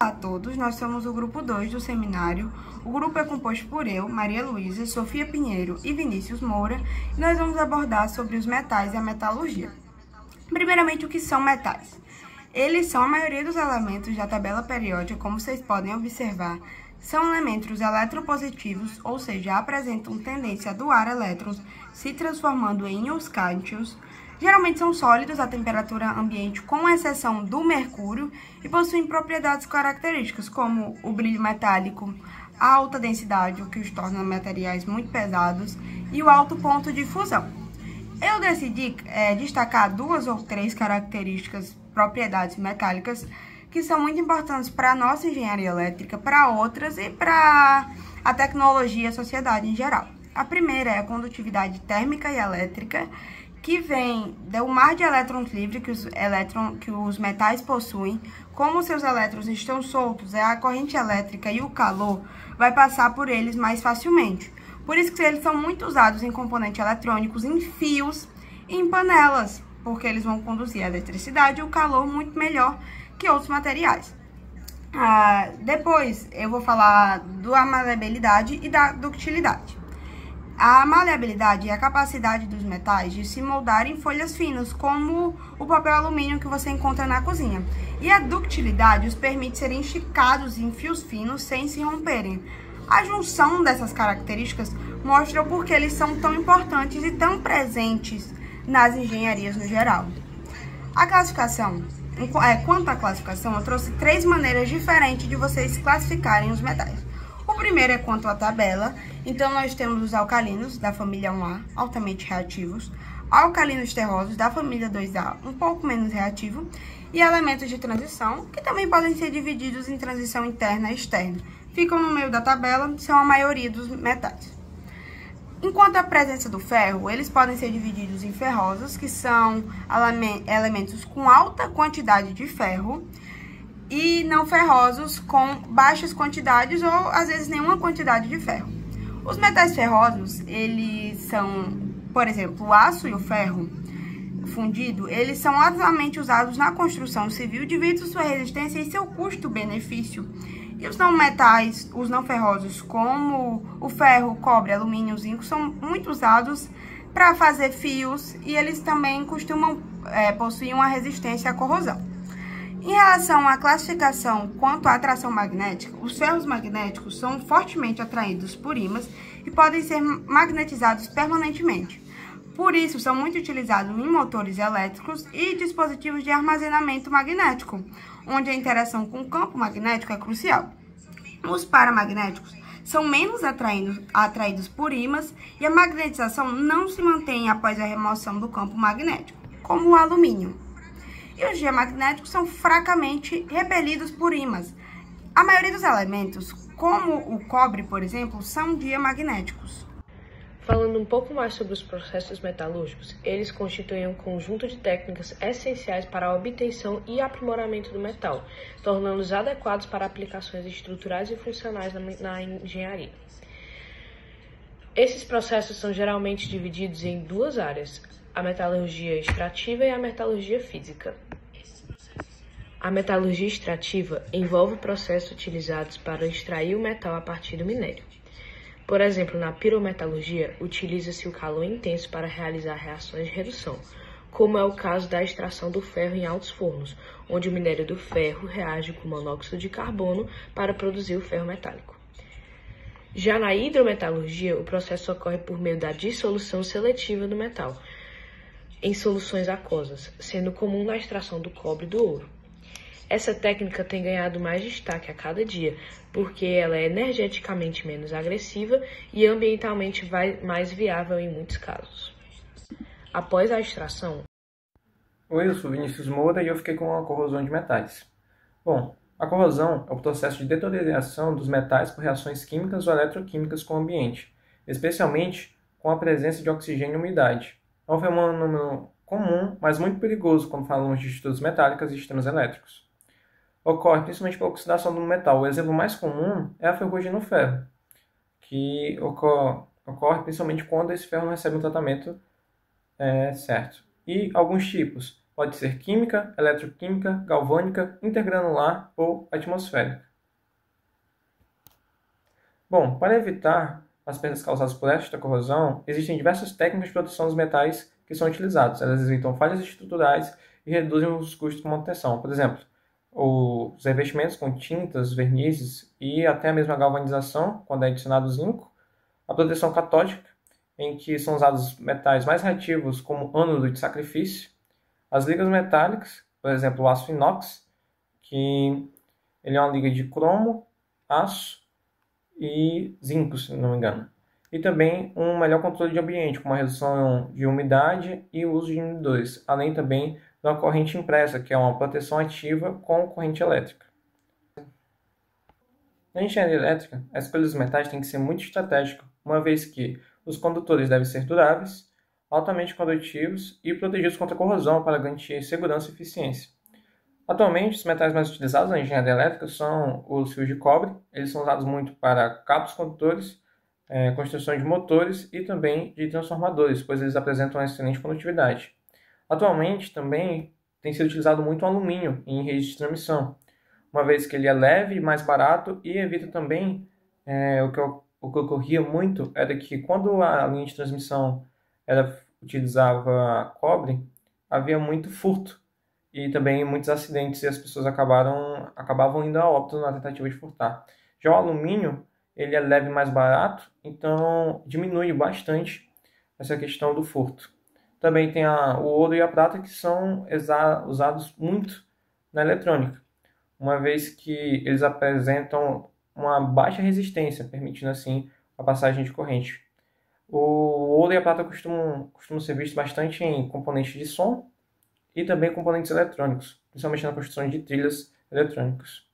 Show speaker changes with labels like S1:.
S1: Olá a todos, nós somos o grupo 2 do seminário. O grupo é composto por eu, Maria Luísa, Sofia Pinheiro e Vinícius Moura, e nós vamos abordar sobre os metais e a metalurgia. Primeiramente, o que são metais? Eles são a maioria dos elementos da tabela periódica, como vocês podem observar, são elementos eletropositivos, ou seja, apresentam tendência a doar elétrons, se transformando em íons cálcios. Geralmente são sólidos à temperatura ambiente, com exceção do mercúrio, e possuem propriedades características, como o brilho metálico, a alta densidade, o que os torna materiais muito pesados, e o alto ponto de fusão. Eu decidi destacar 2 ou 3 características, propriedades metálicas, que são muito importantes para a nossa engenharia elétrica, para outras e para a tecnologia e a sociedade em geral. A primeira é a condutividade térmica e elétrica, que vem do mar de elétrons livres que os metais possuem. Como seus elétrons estão soltos, a corrente elétrica e o calor vai passar por eles mais facilmente. Por isso que eles são muito usados em componentes eletrônicos, em fios e em panelas, porque eles vão conduzir a eletricidade e o calor muito melhor que outros materiais. Depois eu vou falar da maleabilidade e da ductilidade. A maleabilidade é a capacidade dos metais de se moldar em folhas finas, como o papel alumínio que você encontra na cozinha. E a ductilidade os permite serem esticados em fios finos sem se romperem. A junção dessas características mostra o porquê eles são tão importantes e tão presentes nas engenharias no geral. A classificação. Quanto à classificação, eu trouxe 3 maneiras diferentes de vocês classificarem os metais. O primeiro é quanto à tabela. Então, nós temos os alcalinos da família 1A, altamente reativos, alcalinos terrosos da família 2A, um pouco menos reativo, e elementos de transição, que também podem ser divididos em transição interna e externa. Ficam no meio da tabela, são a maioria dos metais. Enquanto à presença do ferro, eles podem ser divididos em ferrosos, que são elementos com alta quantidade de ferro, e não ferrosos com baixas quantidades ou, às vezes, nenhuma quantidade de ferro. Os metais ferrosos, eles são, por exemplo, o aço e o ferro fundido, eles são amplamente usados na construção civil devido à sua resistência e seu custo-benefício. E os não metais, os não ferrosos, como o ferro, o cobre, alumínio, o zinco, são muito usados para fazer fios e eles também costumam possuir uma resistência à corrosão. Em relação à classificação quanto à atração magnética, os ferros magnéticos são fortemente atraídos por ímãs e podem ser magnetizados permanentemente. Por isso, são muito utilizados em motores elétricos e dispositivos de armazenamento magnético, onde a interação com o campo magnético é crucial. Os paramagnéticos são menos atraídos por ímãs e a magnetização não se mantém após a remoção do campo magnético, como o alumínio. E os diamagnéticos são fracamente repelidos por ímãs. A maioria dos elementos, como o cobre, por exemplo, são diamagnéticos.
S2: Falando um pouco mais sobre os processos metalúrgicos, eles constituem um conjunto de técnicas essenciais para a obtenção e aprimoramento do metal, tornando-os adequados para aplicações estruturais e funcionais na engenharia. Esses processos são geralmente divididos em 2 áreas, a metalurgia extrativa e a metalurgia física. A metalurgia extrativa envolve processos utilizados para extrair o metal a partir do minério. Por exemplo, na pirometalurgia, utiliza-se o calor intenso para realizar reações de redução, como é o caso da extração do ferro em altos fornos, onde o minério do ferro reage com monóxido de carbono para produzir o ferro metálico. Já na hidrometalurgia, o processo ocorre por meio da dissolução seletiva do metal em soluções aquosas, sendo comum na extração do cobre e do ouro. Essa técnica tem ganhado mais destaque a cada dia, porque ela é energeticamente menos agressiva e ambientalmente mais viável em muitos casos. Após a extração...
S3: Oi, eu sou Vinícius Moura e eu fiquei com a corrosão de metais. Bom, a corrosão é o processo de deterioração dos metais por reações químicas ou eletroquímicas com o ambiente, especialmente com a presença de oxigênio e umidade. É um fenômeno comum, mas muito perigoso quando falamos de estruturas metálicas e sistemas elétricos. Ocorre principalmente pela oxidação do metal. O exemplo mais comum é a ferrugem no ferro, que ocorre principalmente quando esse ferro não recebe um tratamento certo. E alguns tipos pode ser química, eletroquímica, galvânica, intergranular ou atmosférica. Bom, para evitar as perdas causadas por esta corrosão, existem diversas técnicas de proteção dos metais que são utilizadas. Elas evitam falhas estruturais e reduzem os custos de manutenção. Por exemplo, os revestimentos com tintas, vernizes e até mesmo a galvanização, quando é adicionado zinco. A proteção catódica, em que são usados metais mais reativos como ânodo de sacrifício. As ligas metálicas, por exemplo, o aço inox, que ele é uma liga de cromo, aço e zinco, se não me engano. E também um melhor controle de ambiente, com uma redução de umidade e o uso de inibidores, além também da corrente impressa, que é uma proteção ativa com corrente elétrica. Na engenharia elétrica, a escolha dos metais tem que ser muito estratégica, uma vez que os condutores devem ser duráveis, altamente condutivos e protegidos contra corrosão para garantir segurança e eficiência. Atualmente, os metais mais utilizados na engenharia elétrica são os fios de cobre. Eles são usados muito para cabos condutores, construção de motores e também de transformadores, pois eles apresentam uma excelente condutividade. Atualmente, também tem sido utilizado muito o alumínio em redes de transmissão, uma vez que ele é leve, mais barato e evita também o que ocorria muito era que quando a linha de transmissão utilizava cobre, havia muito furto e também muitos acidentes e as pessoas acabavam indo a óbito na tentativa de furtar. Já o alumínio, ele é leve e mais barato, então diminui bastante essa questão do furto. Também tem o ouro e a prata, que são usados muito na eletrônica, uma vez que eles apresentam uma baixa resistência, permitindo assim a passagem de corrente. O ouro e a prata costumam ser vistos bastante em componentes de som e também componentes eletrônicos, principalmente na construção de trilhas eletrônicas.